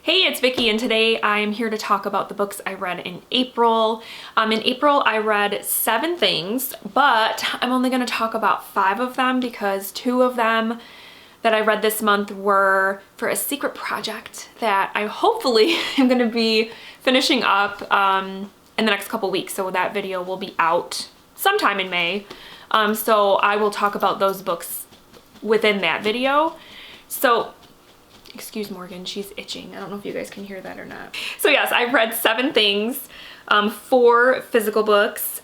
Hey, it's Vicky, and today I'm here to talk about the books I read in April. In April, I read 7 things, but I'm only going to talk about 5 of them because 2 of them that I read this month were for a secret project that I hopefully am going to be finishing up in the next couple weeks. So that video will be out sometime in May. So I will talk about those books within that video. So excuse Morgan, she's itching. I don't know if you guys can hear that or not. So yes, I read 7 things, 4 physical books.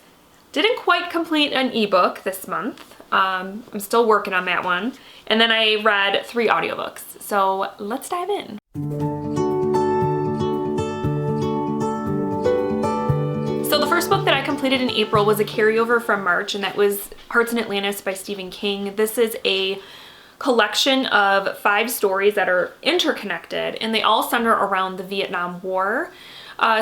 Didn't quite complete an ebook this month. I'm still working on that one. And then I read 3 audiobooks. So let's dive in. So the first book that I completed in April was a carryover from March, and that was Hearts in Atlantis by Stephen King. This is a collection of 5 stories that are interconnected, and they all center around the Vietnam War.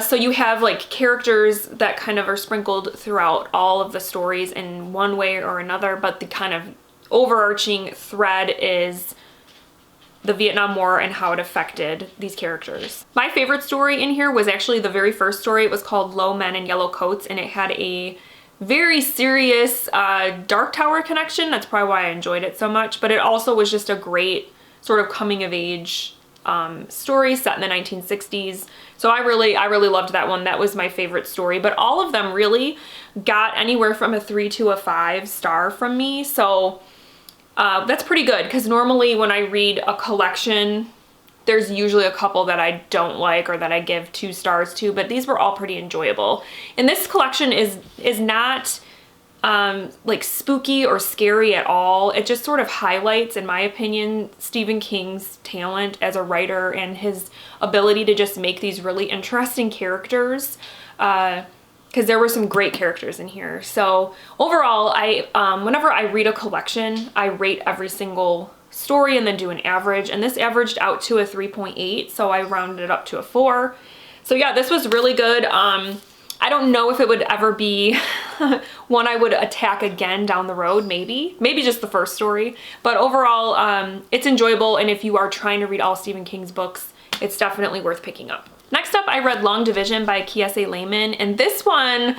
So you have like characters that kind of are sprinkled throughout all of the stories in one way or another, but the kind of overarching thread is the Vietnam War and how it affected these characters. My favorite story in here was actually the very first story. It was called Low Men in Yellow Coats, and it had a very serious Dark Tower connection. That's probably why I enjoyed it so much, but it also was just a great sort of coming of age story set in the 1960s. So I really loved that one. That was my favorite story, but all of them really got anywhere from a 3 to a 5 star from me. So that's pretty good, because normally when I read a collection, there's usually a couple that I don't like or that I give 2 stars to, but these were all pretty enjoyable. And this collection is not like spooky or scary at all. It just sort of highlights, in my opinion, Stephen King's talent as a writer and his ability to just make these really interesting characters, because there were some great characters in here. So overall, whenever I read a collection, I rate every single story and then do an average, and this averaged out to a 3.8, so I rounded it up to a 4. So yeah, this was really good. I don't know if it would ever be one I would attack again down the road, maybe just the first story, but overall it's enjoyable, and if you are trying to read all Stephen King's books, it's definitely worth picking up. Next up, I read Long Division by Kiese Layman, and this one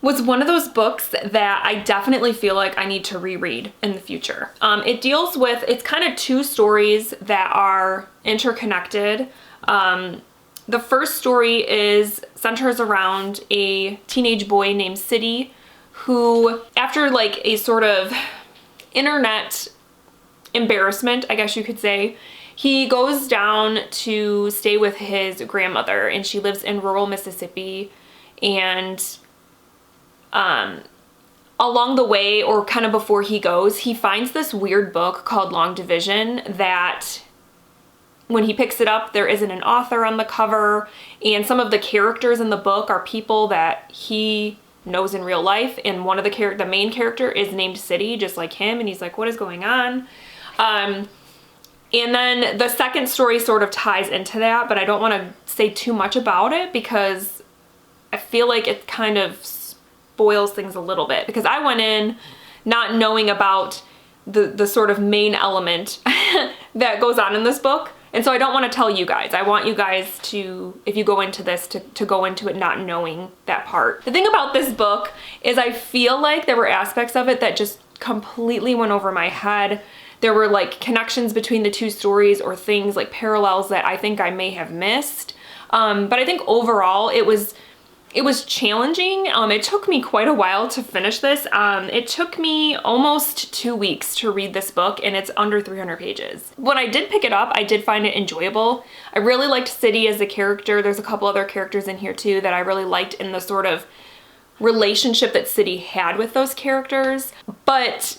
was one of those books that I definitely feel like I need to reread in the future. It deals with, it's kind of 2 stories that are interconnected. The first story centers around a teenage boy named City, who, after like a sort of internet embarrassment, I guess you could say, he goes down to stay with his grandmother, and she lives in rural Mississippi, and along the way, or kind of before he goes, he finds this weird book called Long Division that when he picks it up, there isn't an author on the cover, and some of the characters in the book are people that he knows in real life, and one of the main character is named City, just like him, and he's like, what is going on? And then the second story sort of ties into that, but I don't want to say too much about it because I feel like it kind of spoils things a little bit, because I went in not knowing about the sort of main element that goes on in this book. And so I don't want to tell you guys. I want you guys to, if you go into this, to go into it not knowing that part. The thing about this book is I feel like there were aspects of it that just completely went over my head. There were like connections between the 2 stories, or things like parallels that I think I may have missed. But I think overall it was challenging. It took me quite a while to finish this. It took me almost 2 weeks to read this book, and it's under 300 pages. When I did pick it up, I did find it enjoyable. I really liked City as a character. There's a couple other characters in here too that I really liked in the sort of relationship that City had with those characters. But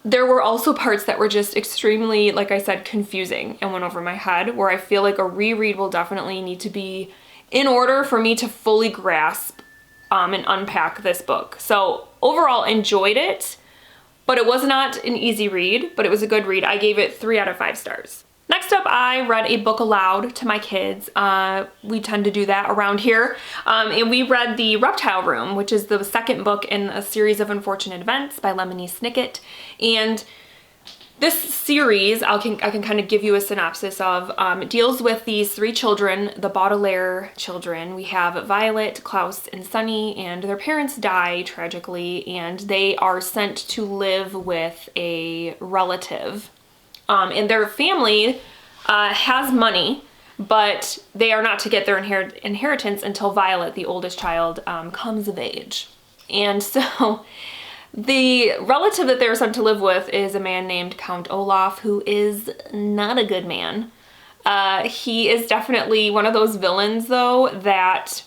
there were also parts that were just extremely, like I said, confusing and went over my head, where I feel like a reread will definitely need to be in order for me to fully grasp and unpack this book. So overall, enjoyed it, but it was not an easy read, but it was a good read. I gave it 3 out of 5 stars. Next up, I read a book aloud to my kids. We tend to do that around here. And we read the Reptile Room, which is the second book in a series of unfortunate events by Lemony Snicket. And This series, I can kind of give you a synopsis of, it deals with these 3 children, the Baudelaire children. We have Violet, Klaus, and Sunny, and their parents die tragically, and they are sent to live with a relative. And their family has money, but they are not to get their inheritance until Violet, the oldest child, comes of age. And so the relative that they're sent to live with is a man named Count Olaf, who is not a good man. He is definitely one of those villains, though, that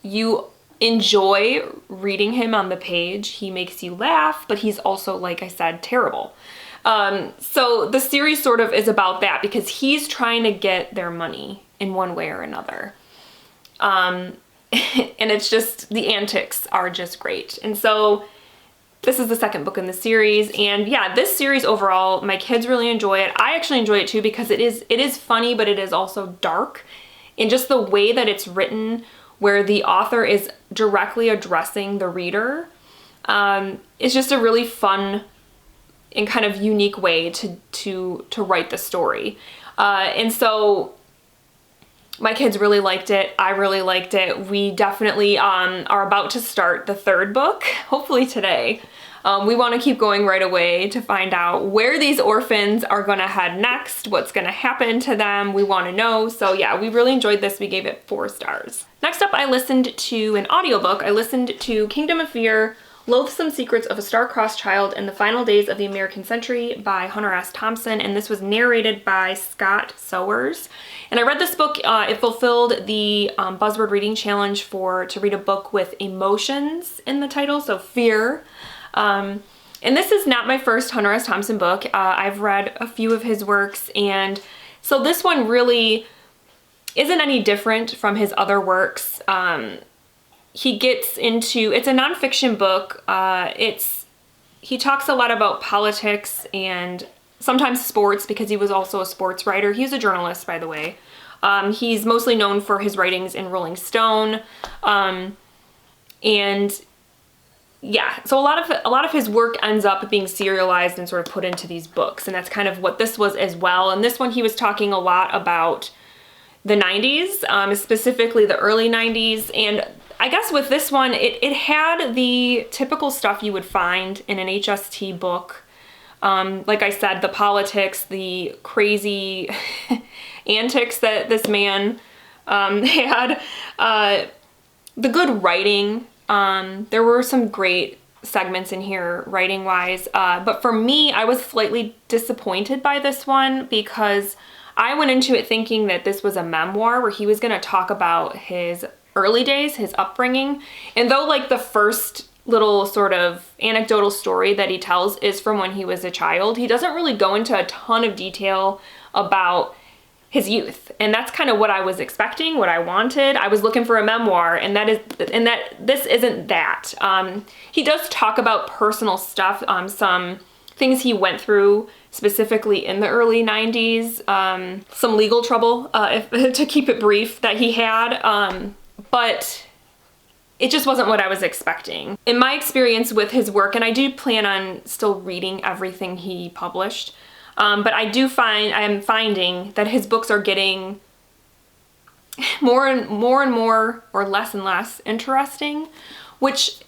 you enjoy reading him on the page. He makes you laugh, but he's also, like I said, terrible. So the series sort of is about that, because he's trying to get their money in one way or another. And it's just, the antics are just great. And so this is the second book in the series, and yeah, this series overall, my kids really enjoy it. I actually enjoy it too, because it is funny, but it is also dark, and just the way that it's written, where the author is directly addressing the reader, it's just a really fun and kind of unique way to write the story. And so my kids really liked it. I really liked it. We definitely are about to start the 3rd book, hopefully today. We want to keep going right away to find out where these orphans are going to head next, what's going to happen to them. We want to know. So yeah, we really enjoyed this. We gave it 4 stars. Next up, I listened to an audiobook. I listened to Kingdom of Fear, Loathsome Secrets of a Star-Crossed Child in the Final Days of the American Century by Hunter S. Thompson, and this was narrated by Scott Sowers. And I read this book, it fulfilled the Buzzword Reading Challenge to read a book with emotions in the title, so fear. And this is not my first Hunter S. Thompson book. I've read a few of his works, and so this one really isn't any different from his other works. He gets into, it's a nonfiction book. He talks a lot about politics and sometimes sports, because he was also a sports writer. He was a journalist, by the way. He's mostly known for his writings in Rolling Stone. And yeah, so a lot of his work ends up being serialized and sort of put into these books. And that's kind of what this was as well. And this one, he was talking a lot about the 90s, specifically the early 90s. And I guess with this one, it had the typical stuff you would find in an HST book. Like I said, the politics, the crazy antics that this man had, the good writing. There were some great segments in here writing-wise, but for me, I was slightly disappointed by this one, because I went into it thinking that this was a memoir where he was going to talk about his early days, his upbringing. And though like the first little sort of anecdotal story that he tells is from when he was a child, he doesn't really go into a ton of detail about his youth. And that's kind of what I was expecting, what I wanted. I was looking for a memoir, and this isn't that. He does talk about personal stuff, some things he went through specifically in the early 90s, some legal trouble, to keep it brief, that he had. But it just wasn't what I was expecting. In my experience with his work, and I do plan on still reading everything he published, but I am finding that his books are getting more and more or less and less interesting, which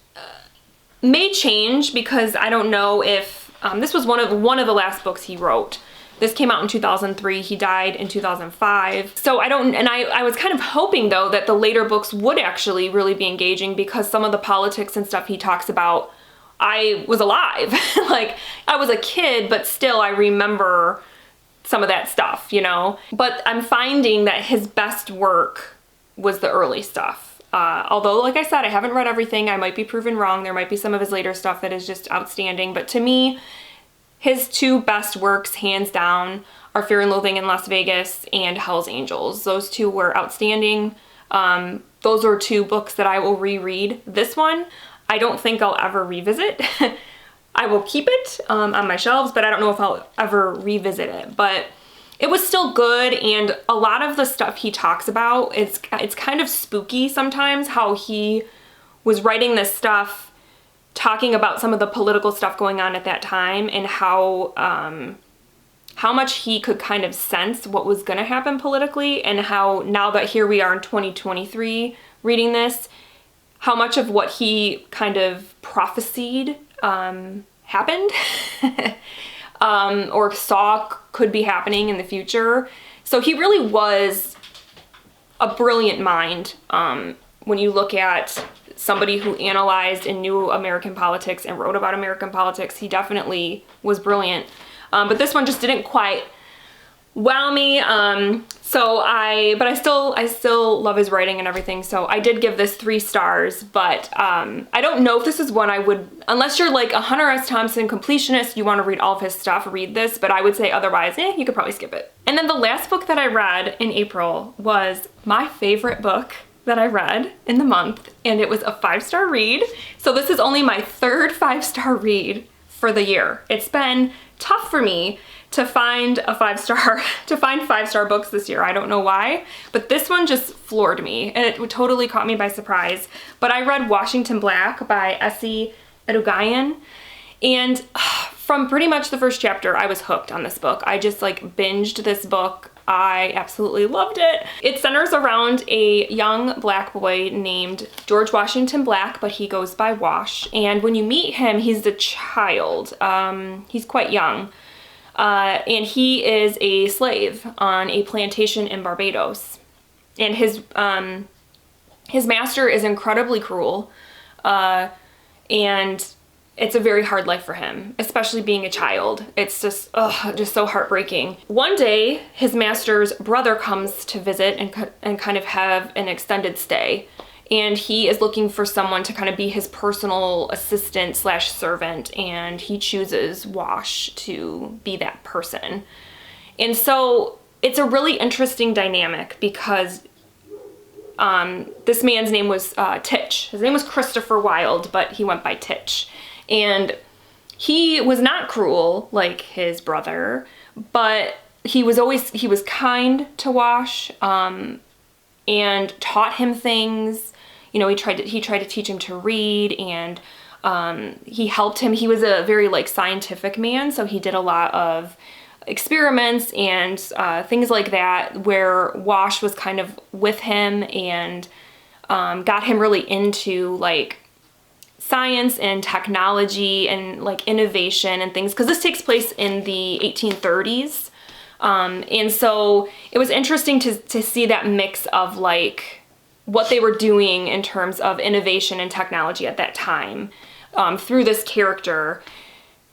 may change, because I don't know if this was one of the last books he wrote. This came out in 2003. He died in 2005. So I was kind of hoping, though, that the later books would actually really be engaging, because some of the politics and stuff he talks about, I was alive. Like, I was a kid, but still I remember some of that stuff, you know? But I'm finding that his best work was the early stuff. Although, like I said, I haven't read everything. I might be proven wrong. There might be some of his later stuff that is just outstanding. But to me, his 2 best works, hands down, are Fear and Loathing in Las Vegas and Hell's Angels. Those 2 were outstanding. Those are 2 books that I will reread. This one, I don't think I'll ever revisit. I will keep it on my shelves, but I don't know if I'll ever revisit it. But it was still good, and a lot of the stuff he talks about, it's kind of spooky sometimes, how he was writing this stuff talking about some of the political stuff going on at that time, and how how much he could kind of sense what was going to happen politically, and how now that here we are in 2023 reading this, how much of what he kind of prophesied happened or saw could be happening in the future. So he really was a brilliant mind when you look at somebody who analyzed and knew American politics and wrote about American politics. He definitely was brilliant. But this one just didn't quite wow me. But I still love his writing and everything. So I did give this 3 stars, but I don't know if this is one I would, unless you're like a Hunter S. Thompson completionist, you want to read all of his stuff, read this, but I would say otherwise, you could probably skip it. And then the last book that I read in April was my favorite book that I read in the month, and it was a 5-star read. So this is only my 3rd 5-star read for the year. It's been tough for me to find a 5-star books this year. I don't know why, but this one just floored me, and it totally caught me by surprise. But I read Washington Black by Essie Edogayan, and from pretty much the first chapter, I was hooked on this book. I just like binged this book. I absolutely loved it. It centers around a young black boy named George Washington Black, but he goes by Wash. And when you meet him, he's a child. He's quite young. And he is a slave on a plantation in Barbados. And his master is incredibly cruel. And it's a very hard life for him, especially being a child. It's just so heartbreaking. One day, his master's brother comes to visit and kind of have an extended stay. And he is looking for someone to kind of be his personal assistant / servant, and he chooses Wash to be that person. And so it's a really interesting dynamic because this man's name was Titch. His name was Christopher Wilde, but he went by Titch. And he was not cruel like his brother, but he was kind to Wash and taught him things. You know, he tried to teach him to read, and he helped him. He was a very like scientific man, so he did a lot of experiments and things like that, where Wash was kind of with him and got him really into like science and technology and like innovation and things, because this takes place in the 1830s. And so it was interesting to see that mix of like what they were doing in terms of innovation and technology at that time through this character.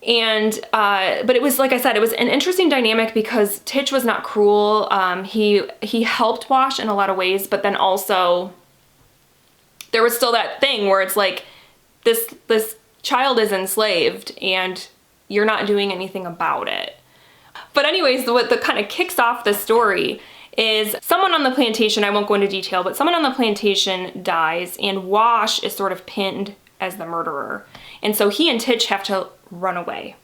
And but it was, like I said, it was an interesting dynamic because Titch was not cruel. He helped Wash in a lot of ways, but then also there was still that thing where it's like, this child is enslaved and you're not doing anything about it. But anyways, what kind of kicks off the story is someone on the plantation, I won't go into detail, but someone on the plantation dies, and Wash is sort of pinned as the murderer. And so he and Titch have to run away.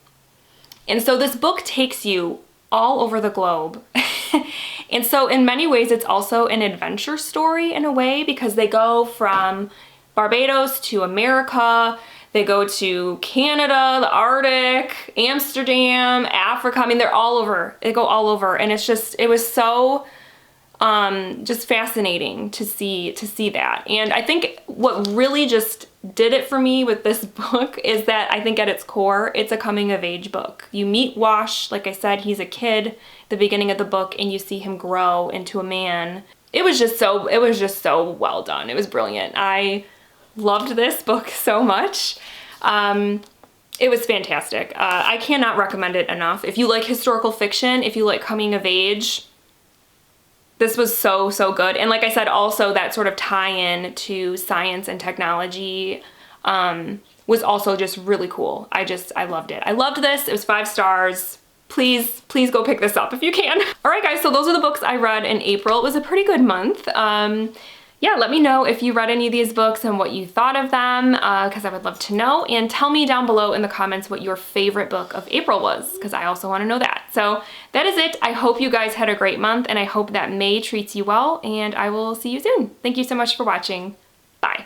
And so this book takes you all over the globe. And so in many ways, it's also an adventure story in a way, because they go from Barbados to America, they go to Canada, the Arctic, Amsterdam, Africa. I mean, they're all over. They go all over. And it was so just fascinating to see that. And I think what really just did it for me with this book is that I think at its core, it's a coming of age book. You meet Wash, like I said, he's a kid at the beginning of the book, and you see him grow into a man. It was just so well done. It was brilliant. I loved this book so much. It was fantastic. I cannot recommend it enough. If you like historical fiction, if you like coming of age, this was so good. And like I said, also that sort of tie-in to science and technology was also just really cool. I loved it. I loved this. It was 5 stars. Please go pick this up if you can. All right, guys, so those are the books I read in April. It was a pretty good month. Yeah, let me know if you read any of these books and what you thought of them, because I would love to know. And tell me down below in the comments what your favorite book of April was, because I also want to know that. So that is it. I hope you guys had a great month, and I hope that May treats you well, and I will see you soon. Thank you so much for watching. Bye.